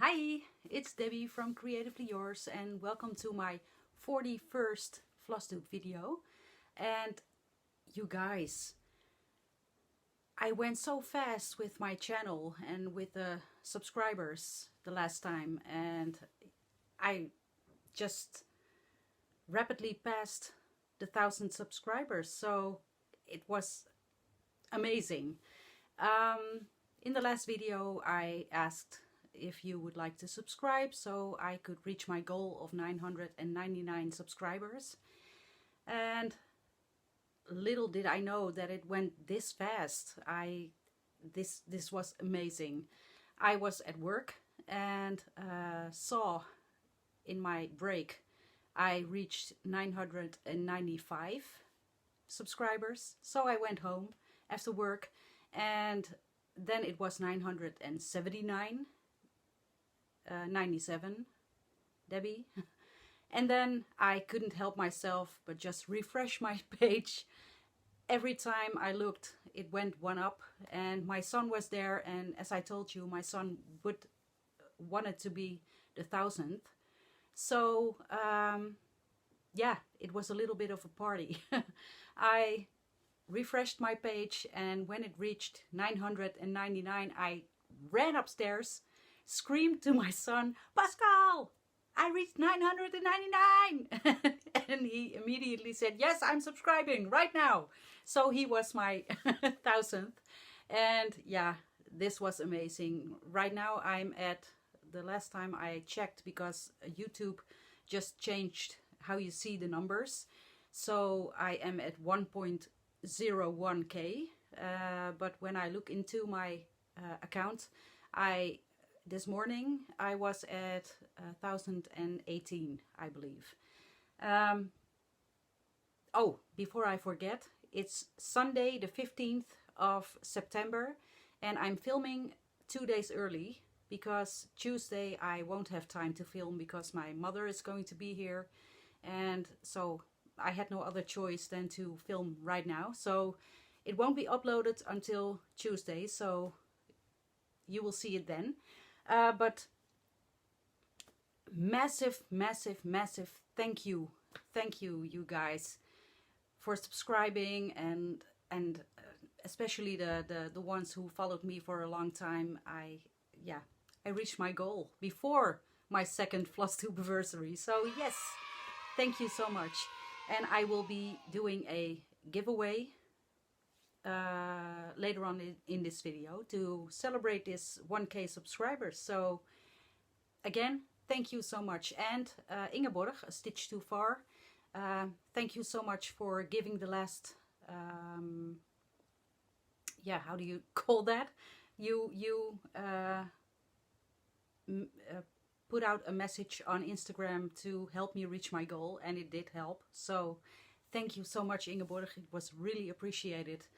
Hi, it's Debbie from Creatively Yours and welcome to my 41st Flosstube video. And you guys, I went so fast with my channel and with the subscribers the last time, and I just rapidly passed the 1,000 subscribers, so it was amazing. In the last video I asked if you would like to subscribe so I could reach my goal of 999 subscribers, and little did I know that it went this fast. This was amazing. I was at work and saw in my break I reached 995 subscribers, so I went home after work and then it was 979, 97, Debbie. And then I couldn't help myself but just refresh my page. Every time I looked, it went one up, and my son was there, and as I told you, my son wanted to be the 1,000th. So yeah, it was a little bit of a party. I refreshed my page, and when it reached 999, I ran upstairs, screamed to my son, "Pascal, I reached 999!" And he immediately said, "Yes, I'm subscribing right now." So he was my 1,000th. And yeah, this was amazing. Right now I'm at, the last time I checked, because YouTube just changed how you see the numbers. So I am at 1.01k. But when I look into my account, this morning I was at 1,018, I believe. Oh, before I forget, it's Sunday the 15th of September and I'm filming 2 days early because Tuesday I won't have time to film because my mother is going to be here, and so I had no other choice than to film right now. So it won't be uploaded until Tuesday, so you will see it then. But massive thank you you guys for subscribing, and especially the ones who followed me for a long time. I reached my goal before my second Flosstubeaversary, so yes, thank you so much. And I will be doing a giveaway later on in this video to celebrate this 1k subscribers. So again, thank you so much. And Ingeborg, a stitch too far, thank you so much for giving the last how do you call that, you put out a message on Instagram to help me reach my goal, and it did help. So thank you so much, Ingeborg, it was really appreciated.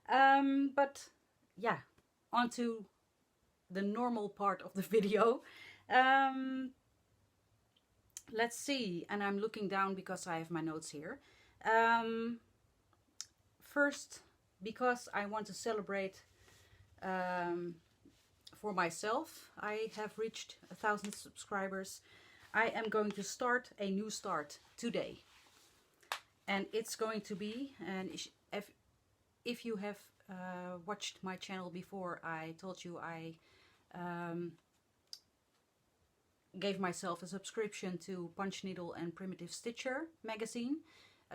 But yeah, on to the normal part of the video. Let's see, and I'm looking down because I have my notes here. First, because I want to celebrate for myself, I have reached 1,000 subscribers. I am going to start a new start today, and it's going to be, and if you have watched my channel before, I told you I gave myself a subscription to Punch Needle and Primitive Stitcher magazine,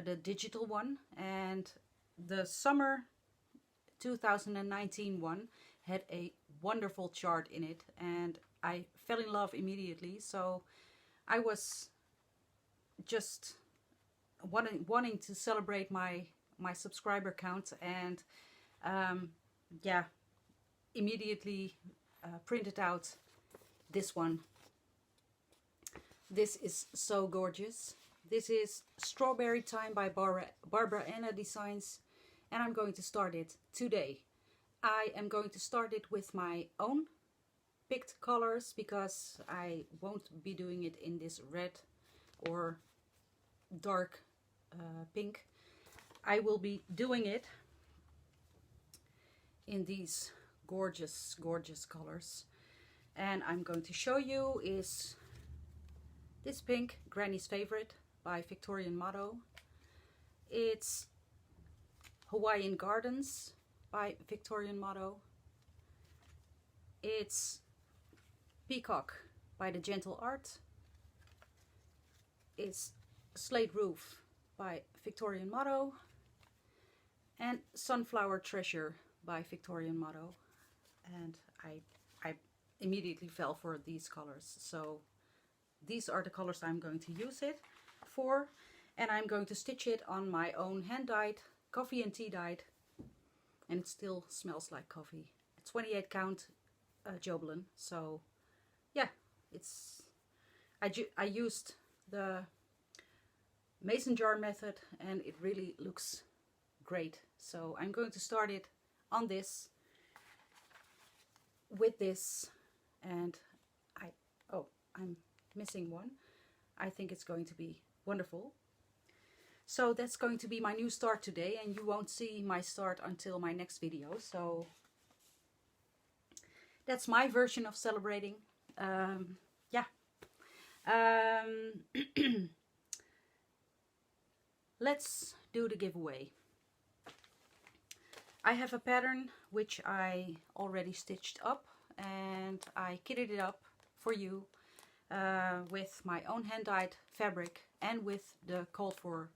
the digital one, and the summer 2019 one had a wonderful chart in it, and I fell in love immediately. So I was just wanting to celebrate my subscriber count, and yeah, immediately printed out this one. This is so gorgeous. This is Strawberry Time by Barbara Anna Designs, and I'm going to start it today. I am going to start it with my own picked colors because I won't be doing it in this red or dark pink. I will be doing it in these gorgeous colors. and I'm going to show you is this pink, Granny's Favorite by Victorian Motto. It's Hawaiian Gardens by Victorian Motto. It's Peacock by The Gentle Art. It's Slate Roof by Victorian Motto. And Sunflower Treasure by Victorian Motto. And I immediately fell for these colors. So these are the colors I'm going to use it for. And I'm going to stitch it on my own hand-dyed, coffee and tea dyed. And it still smells like coffee. 28 count Jobelan. So yeah, it's I used the mason jar method and it really looks great. So I'm going to start it on this with this, and I'm missing one. I think it's going to be wonderful. So that's going to be my new start today, and you won't see my start until my next video. So that's my version of celebrating. Yeah. Let's do the giveaway. I have a pattern which I already stitched up, and I kitted it up for you with my own hand-dyed fabric and with the called for,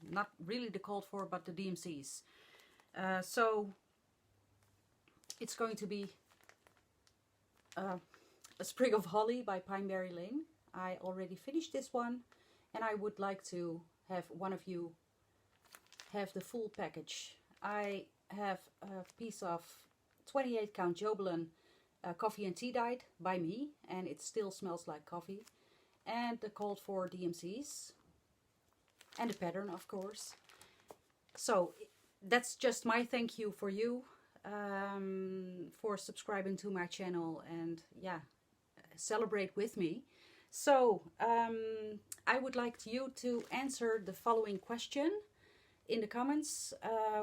not really the called for, but the DMCs. So it's going to be a Sprig of Holly by Pineberry Lane. I already finished this one, and I would like to have one of you have the full package. I have a piece of 28 count Jobelan coffee and tea dyed by me, and it still smells like coffee, and the called for DMCs and the pattern, of course. So that's just my thank you for you for subscribing to my channel, and yeah, celebrate with me. So I would like you to answer the following question in the comments.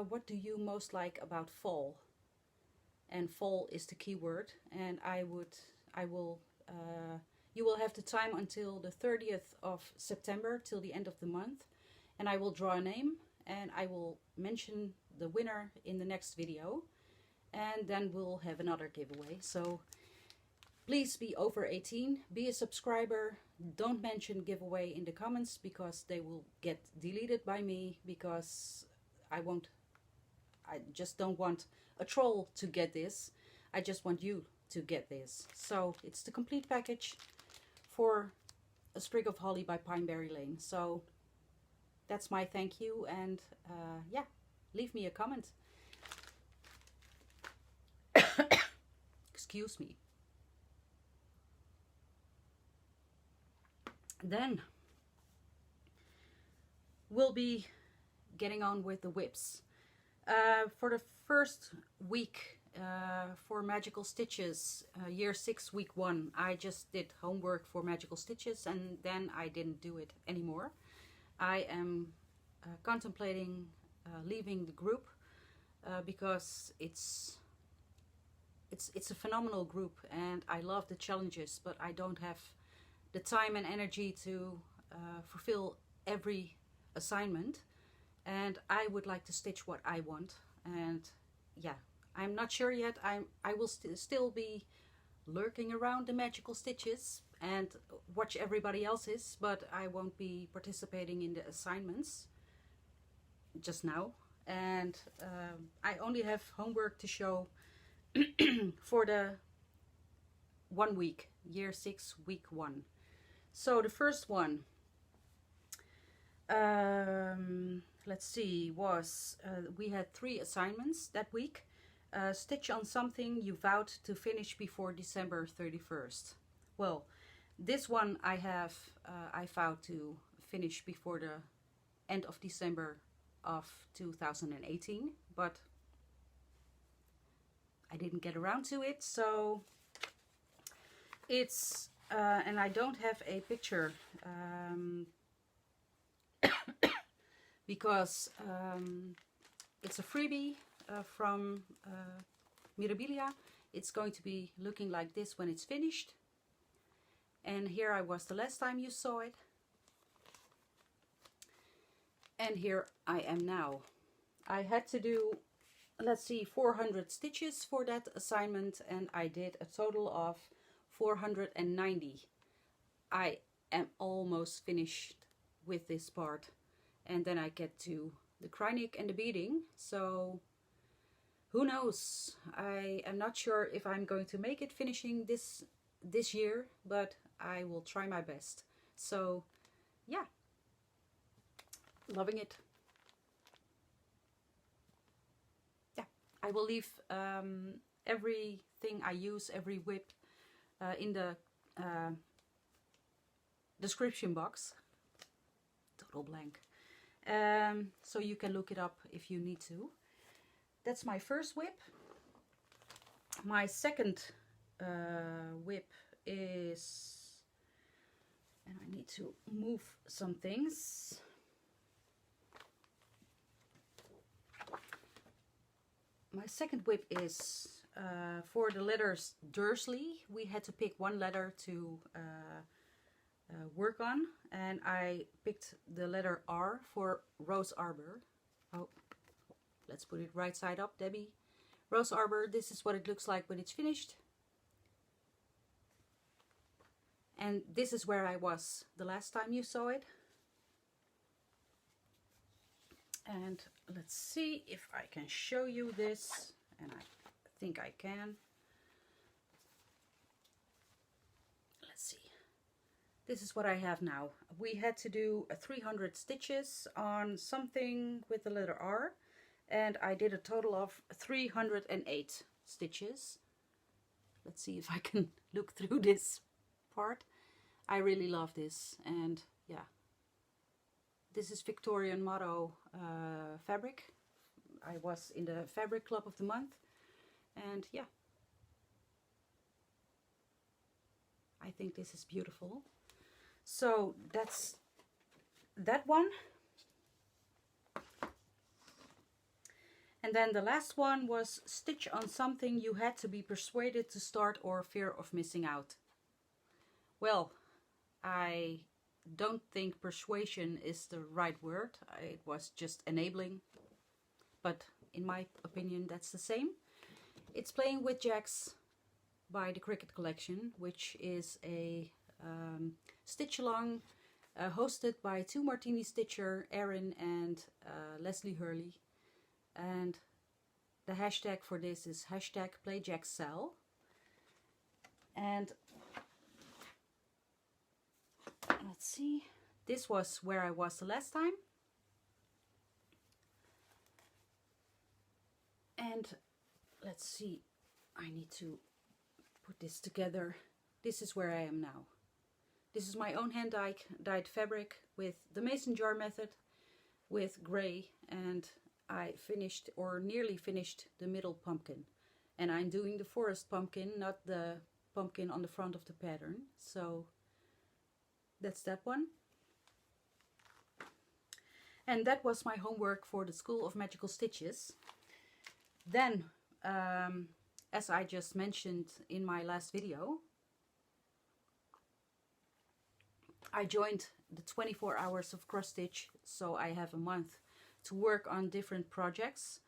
What do you most like about fall? And fall is the key word, and you will have the time until the 30th of September, till the end of the month, and I will draw a name and I will mention the winner in the next video, and then we'll have another giveaway. So please be over 18, be a subscriber, don't mention giveaway in the comments because they will get deleted by me, because I just don't want a troll to get this. I just want you to get this. So it's the complete package for a Sprig of Holly by Pineberry Lane. So that's my thank you, and yeah, leave me a comment. Excuse me. Then we'll be getting on with the whips. For the first week for Magical Stitches, year 6 week 1, I just did homework for Magical Stitches, and then I didn't do it anymore. I am contemplating leaving the group because it's a phenomenal group and I love the challenges, but I don't have the time and energy to fulfill every assignment, and I would like to stitch what I want. And yeah, I'm not sure yet. I will still be lurking around the Magical Stitches and watch everybody else's, but I won't be participating in the assignments just now. And I only have homework to show for the 1 week, year 6 week 1. So the first one, let's see, was we had 3 assignments that week. Stitch on something you vowed to finish before December 31st. Well, this one I vowed to finish before the end of December of 2018, but I didn't get around to it. So it's and I don't have a picture because it's a freebie from Mirabilia. it's going to be looking like this when it's finished. And here I was the last time you saw it. And here I am now. I had to do, let's see, 400 stitches for that assignment, and I did a total of 490. I am almost finished with this part, and then I get to the cryneck and the beading. So who knows? I am not sure if I'm going to make it finishing this year, but I will try my best. So yeah, loving it. Yeah, I will leave everything I use, every whip, in the description box. Total blank. So you can look it up if you need to. That's my first whip. My second whip is, and I need to move some things. My second whip is for the letters Dursley. We had to pick one letter to work on, and I picked the letter R for Rose Arbour. Oh, let's put it right side up, Debbie. Rose Arbour, this is what it looks like when it's finished. And this is where I was the last time you saw it. And let's see if I can show you this, and I think I can. Let's see. This is what I have now. We had to do 300 stitches on something with the letter R, and I did a total of 308 stitches. Let's see if I can look through this part. I really love this, and yeah. This is Victorian Motto fabric. I was in the fabric club of the month, and yeah, I think this is beautiful. So that's that one. And then the last one was stitch on something you had to be persuaded to start or fear of missing out. Well, I don't think persuasion is the right word. It was just enabling, but in my opinion that's the same. It's Playing with Jacks by the Cricket Collection, which is a stitch along hosted by two Martini Stitcher, Erin and Leslie Hurley, and the hashtag for this is hashtag #PlayJacksSell. And let's see, this was where I was the last time. And let's see, I need to put this together. This is where I am now. This is my own hand-dyed fabric with the mason jar method with gray, and I finished or nearly finished the middle pumpkin. And I'm doing the forest pumpkin, not the pumpkin on the front of the pattern. So that's that one. And that was my homework for the School of Magical Stitches. Then, as I just mentioned in my last video, I joined the 24 hours of cross stitch, so I have a month to work on different projects.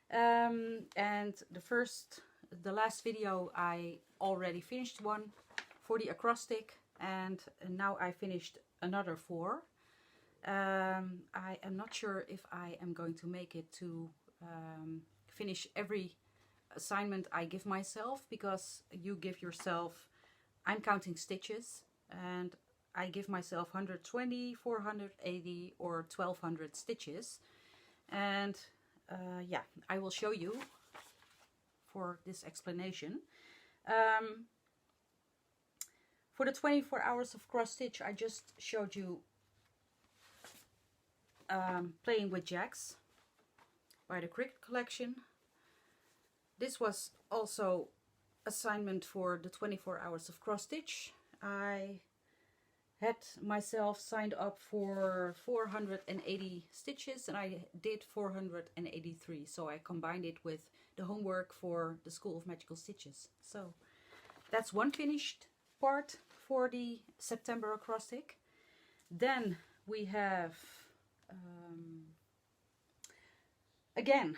And the last video I already finished one for the acrostic, and now I finished another 4. I am not sure if I am going to make it to finish every assignment I give myself, because you give yourself, I'm counting stitches, and I give myself 120, 480 or 1200 stitches. And yeah, I will show you for this explanation. For the 24 hours of cross stitch, I just showed you Playing with Jacks by the Cricket Collection. This was also assignment for the 24 hours of cross stitch. I had myself signed up for 480 stitches and I did 483. So I combined it with the homework for the School of Magical Stitches. So that's one finished part for the September acrostic. Then we have again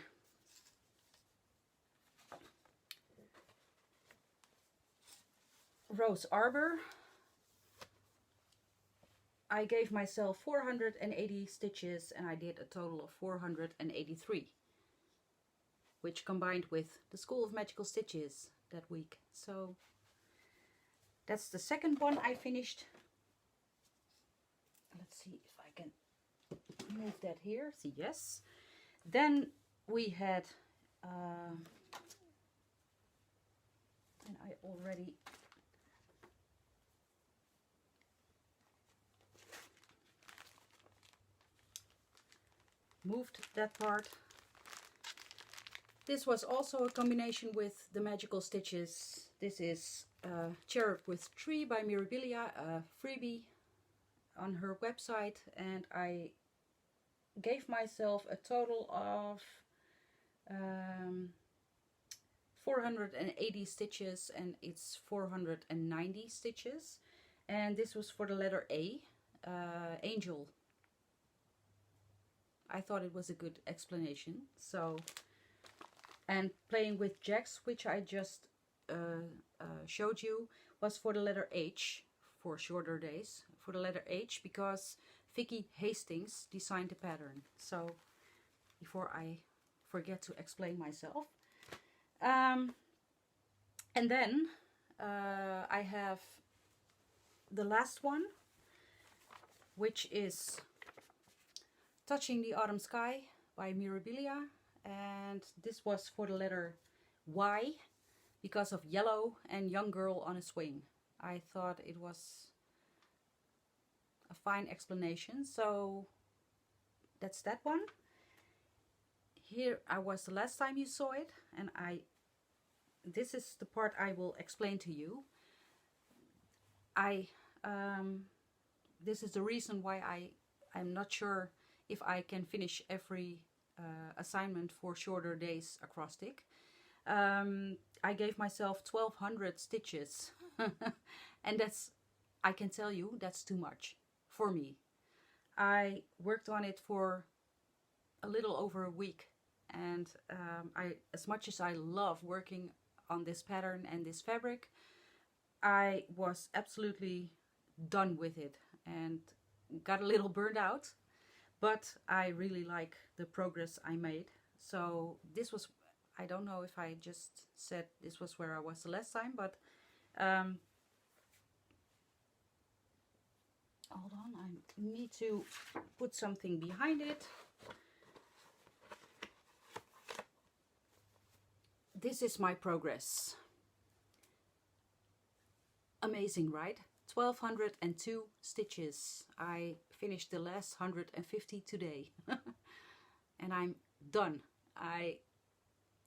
Rose Arbour. I gave myself 480 stitches and I did a total of 483, which combined with the School of Magical Stitches that week. So that's the second one I finished. Let's see if I can move that here. See, yes. Then we had, and I already moved that part. This was also a combination with the magical stitches. This is Cherub with Tree by Mirabilia, a freebie on her website, and I gave myself a total of 480 stitches, and it's 490 stitches, and this was for the letter A, angel. I thought it was a good explanation. So, and playing with jacks, which I just showed you, was for the letter H, for shorter days, for the letter H, because Vicky Hastings designed the pattern. So before I forget to explain myself, and then I have the last one, which is Touching the Autumn Sky by Mirabilia, and this was for the letter Y because of yellow and young girl on a swing. I thought it was a fine explanation, so that's that one. Here I was the last time you saw it, and this is the part I will explain to you. This is the reason why I'm not sure if I can finish every assignment for shorter days acrostic. I gave myself 1200 stitches and that's, I can tell you, that's too much for me. I worked on it for a little over a week, and as much as I love working on this pattern and this fabric, I was absolutely done with it and got a little burned out. But I really like the progress I made. So this was, I don't know if I just said this was where I was the last time, but hold on, I need to put something behind it. This is my progress. Amazing, right? 1202 stitches. I finished the last 150 today and I'm done. I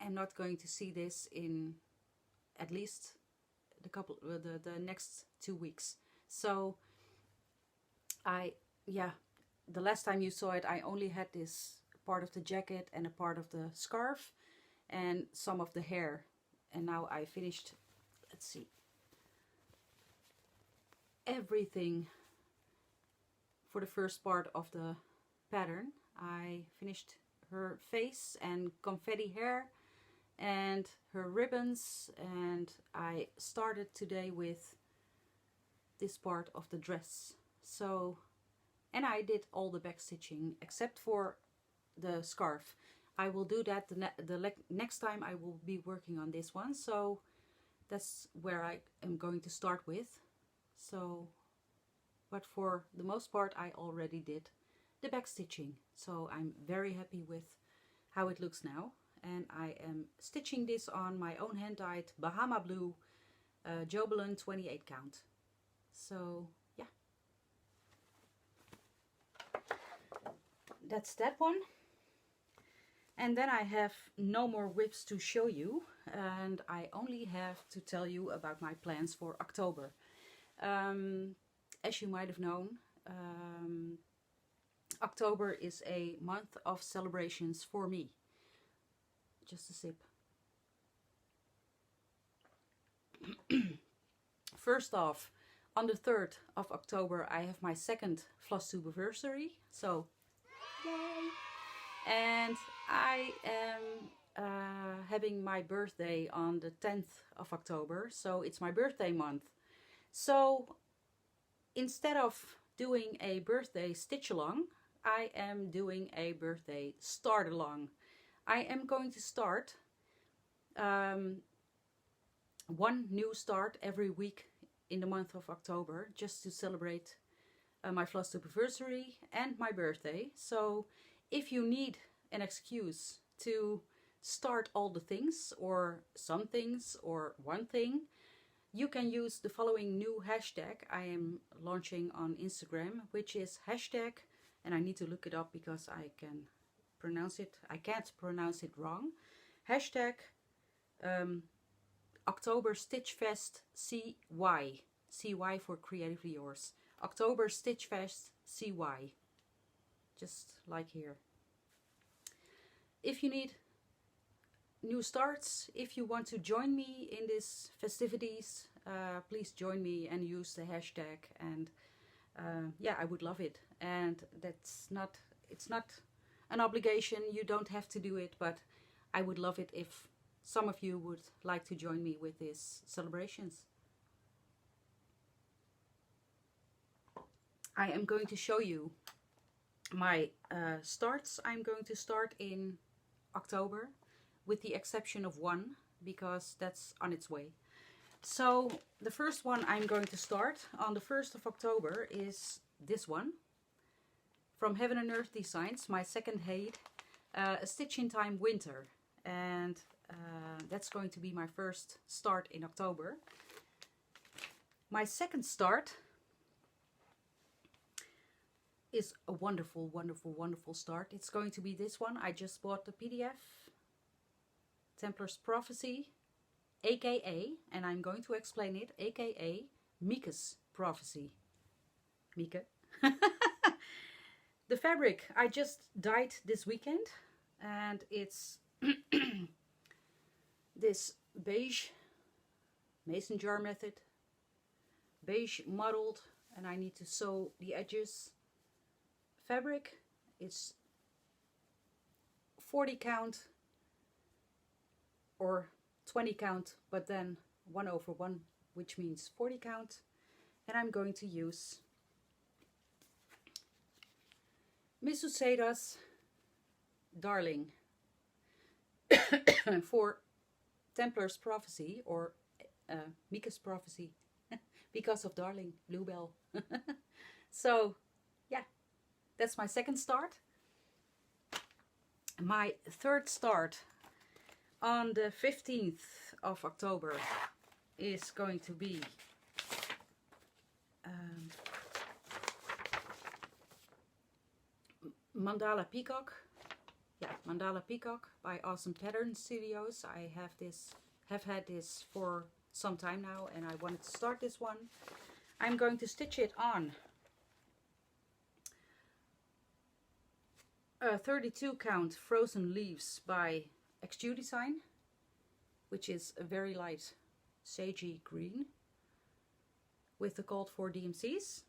am not going to see this in at least the next 2 weeks. So the last time you saw it, I only had this part of the jacket and a part of the scarf and some of the hair, and now I finished, let's see, everything for the first part of the pattern. I finished her face and confetti hair and her ribbons, and I started today with this part of the dress. So, and I did all the back stitching except for the scarf. I will do that the next time I will be working on this one, so that's where I am going to start with. So, but for the most part I already did the back stitching, so I'm very happy with how it looks now. And I am stitching this on my own hand-dyed Bahama Blue Jobelan 28 count. So yeah, that's that one. And then I have no more whips to show you, and I only have to tell you about my plans for October. as you might have known, October is a month of celebrations for me. Just a sip. First off, on the 3rd of October I have my second Flosstubeaversary, so yay! And I am having my birthday on the 10th of October, so it's my birthday month. So instead of doing a birthday stitch along, I am doing a birthday start along. I am going to start one new start every week in the month of October, just to celebrate my Flosstubeaversary and my birthday. So if you need an excuse to start all the things, or some things, or one thing, you can use the following new hashtag I am launching on Instagram, which is hashtag, and I need to look it up because I can't pronounce it wrong. Hashtag October Stitch Fest CY. CY for Creatively Yours. October Stitch Fest CY. Just like here. If you need new starts, if you want to join me in these festivities, please join me and use the hashtag, and yeah, I would love it. And it's not an obligation, you don't have to do it, but I would love it if some of you would like to join me with these celebrations. I am going to show you my starts. I'm going to start in October, with the exception of one, because that's on its way. So the first one I'm going to start on the 1st of October is this one, from Heaven and Earth Designs, my second HAED, a Stitch in Time Winter. And that's going to be my first start in October. My second start is a wonderful, wonderful, wonderful start. It's going to be this one. I just bought the PDF, Templar Prophecy, a.k.a, and I'm going to explain it, a.k.a. Mieke's Prophecy. Mieke. The fabric I just dyed this weekend, and it's this beige mason jar method, beige mottled, and I need to sew the edges. Fabric is 40 count or 20 count, but then 1/1, which means 40 count, and I'm going to use Missus Sedas Darling for Templar's Prophecy, or Mieke's Prophecy, because of Darling, Bluebell. So yeah, that's my second start. My third start on the 15th of October is going to be Mandala Peacock. Yeah, Mandala Peacock by Awesome Pattern Studios. I have had this for some time now, and I wanted to start this one. I'm going to stitch it on 32 count Frozen Leaves by HAED Design, which is a very light sagey green with the called for DMCs.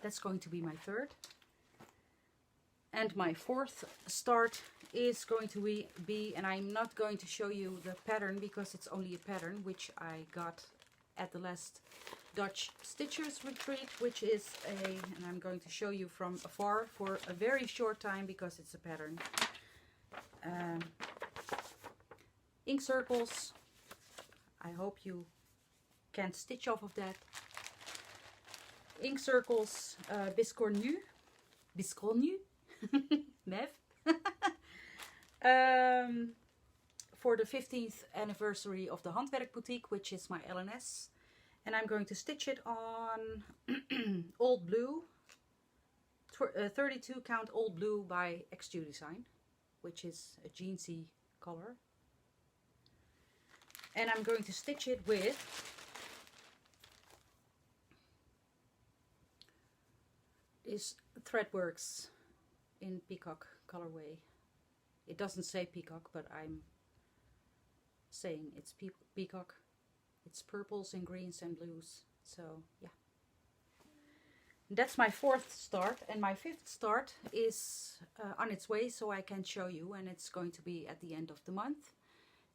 That's going to be my third. And my fourth start is going to be, and I'm not going to show you the pattern because it's only a pattern which I got at the last Dutch Stitchers retreat, which is and I'm going to show you from afar for a very short time because it's a pattern. Ink circles. I hope you can stitch off of that. Ink circles, Biscornu, Mev, for the 15th anniversary of the Handwerk Boutique, which is my LNS, and I'm going to stitch it on Old Blue, 32 count Old Blue by HAED Design, which is a jeansy color, and I'm going to stitch it with is Threadworks in peacock colorway. It doesn't say peacock, but I'm saying it's peacock. It's purples and greens and blues. So yeah. That's my 4th start, and my 5th start is on its way, so I can show you, and it's going to be at the end of the month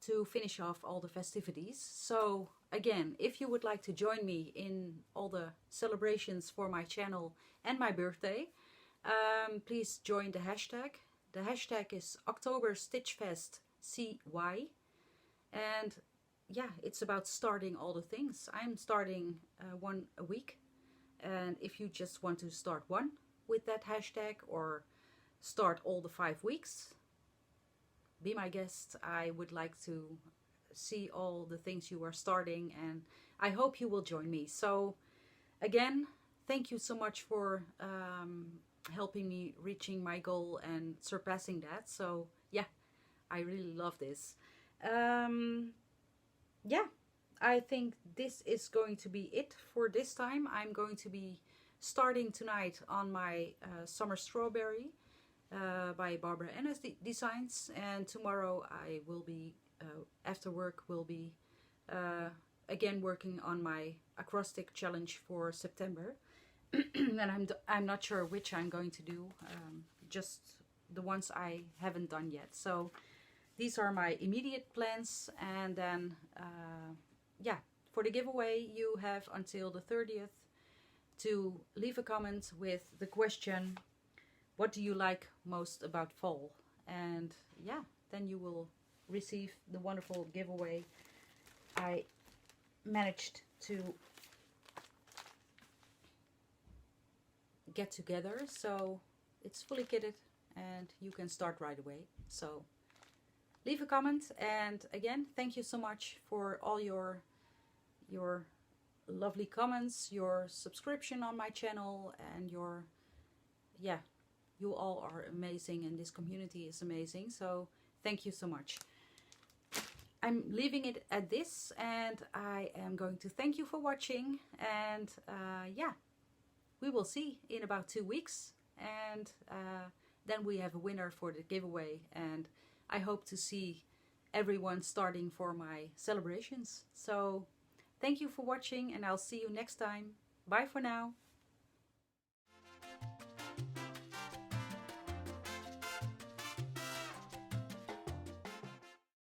to finish off all the festivities. So again, if you would like to join me in all the celebrations for my channel and my birthday, please join the hashtag. The hashtag is October Stitch Fest CY, and yeah, it's about starting all the things. I'm starting one a week. And if you just want to start one with that hashtag or start all the 5 weeks, be my guest. I would like to see all the things you are starting, and I hope you will join me. So again, thank you so much for helping me reaching my goal and surpassing that. So yeah, I really love this. Yeah. I think this is going to be it for this time. I'm going to be starting tonight on my Summer Strawberry by Barbara Ennis Designs, and tomorrow I will be, after work, will be again working on my acrostic challenge for September. And I'm not sure which I'm going to do, just the ones I haven't done yet. So these are my immediate plans, and then yeah, for the giveaway you have until the 30th to leave a comment with the question, what do you like most about fall? And yeah, then you will receive the wonderful giveaway I managed to get together. So it's fully kitted and you can start right away. So leave a comment, and again, thank you so much for all your lovely comments, your subscription on my channel, and your, yeah, you all are amazing and this community is amazing. So thank you so much. I'm leaving it at this, and I am going to thank you for watching, and yeah, we will see in about 2 weeks, and then we have a winner for the giveaway, and I hope to see everyone starting for my celebrations. So thank you for watching, and I'll see you next time. Bye for now.